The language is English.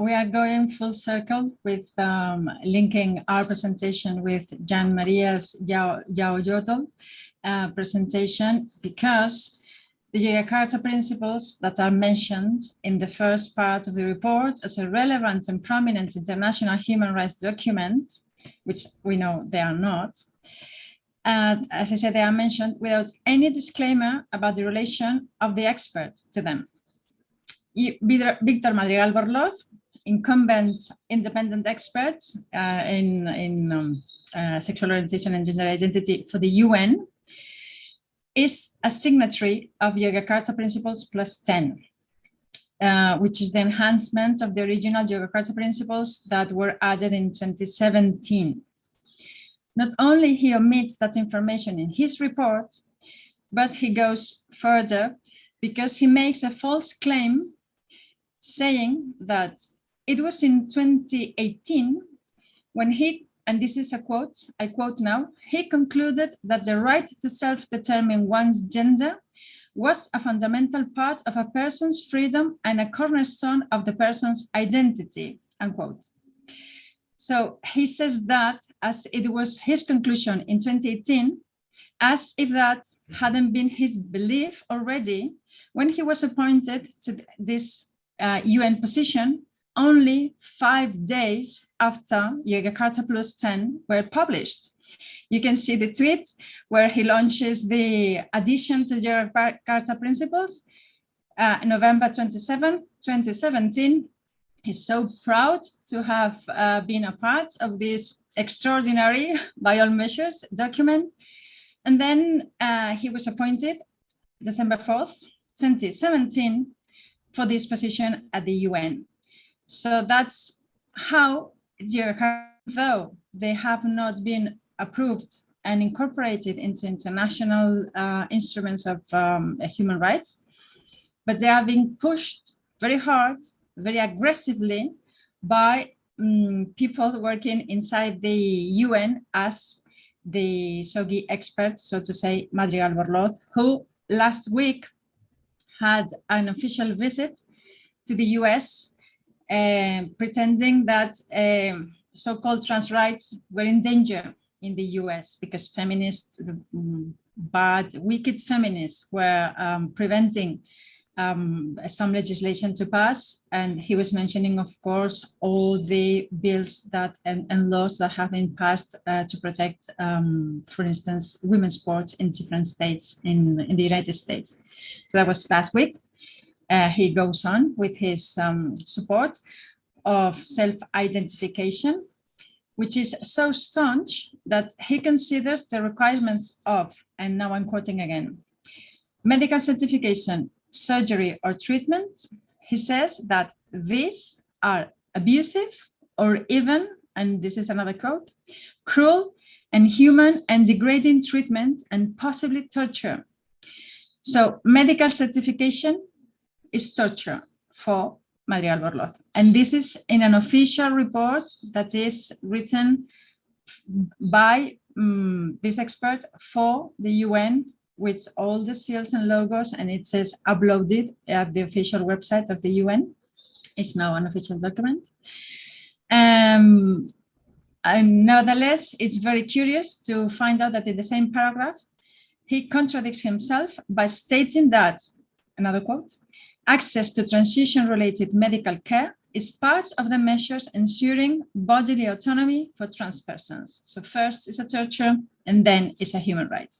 We are going full circle with linking our presentation with María Yaoyólotl presentation, because the Yogyakarta principles that are mentioned in the first part of the report as a relevant and prominent international human rights document, which we know they are not, as I said, they are mentioned without any disclaimer about the relation of the expert to them. Victor Madrigal-Borloz, incumbent independent expert in sexual orientation and gender identity for the UN, is a signatory of Yogyakarta Principles Plus 10, which is the enhancement of the original Yogyakarta Principles that were added in 2017. Not only he omits that information in his report, but he goes further because he makes a false claim saying that it was in 2018 when he, and this is a quote, I quote now, he concluded that the right to self-determine one's gender was a fundamental part of a person's freedom and a cornerstone of the person's identity, unquote. So he says that as it was his conclusion in 2018, as if that hadn't been his belief already when he was appointed to this UN position only 5 days after Yogyakarta Plus 10 were published. You can see the tweet where he launches the addition to Yogyakarta Principles, November 27th, 2017. He's so proud to have been a part of this extraordinary, by all measures, document. And then he was appointed December 4th, 2017, for this position at the UN. So that's how, though they have not been approved and incorporated into international instruments of human rights, but they are being pushed very hard, very aggressively by people working inside the UN as the SOGI expert, so to say, Madrigal-Borloz, who last week had an official visit to the US pretending that so-called trans rights were in danger in the US because feminists, bad, wicked feminists were preventing some legislation to pass. And he was mentioning, of course, all the bills that and laws that have been passed to protect, for instance, women's sports in different states in the United States. So that was last week. He goes on with his support of self-identification, which is so staunch that he considers the requirements of, and now I'm quoting again, medical certification, surgery, or treatment. He says that these are abusive or even, and this is another quote, cruel, inhuman, and degrading treatment and possibly torture. So medical certification is torture for Madrigal-Borloz. And this is in an official report that is written by this expert for the UN with all the seals and logos, and it says uploaded at the official website of the UN. It's now an official document. And nevertheless, it's very curious to find out that in the same paragraph, he contradicts himself by stating that, another quote, access to transition-related medical care is part of the measures ensuring bodily autonomy for trans persons. So first is a torture, and then it's a human right.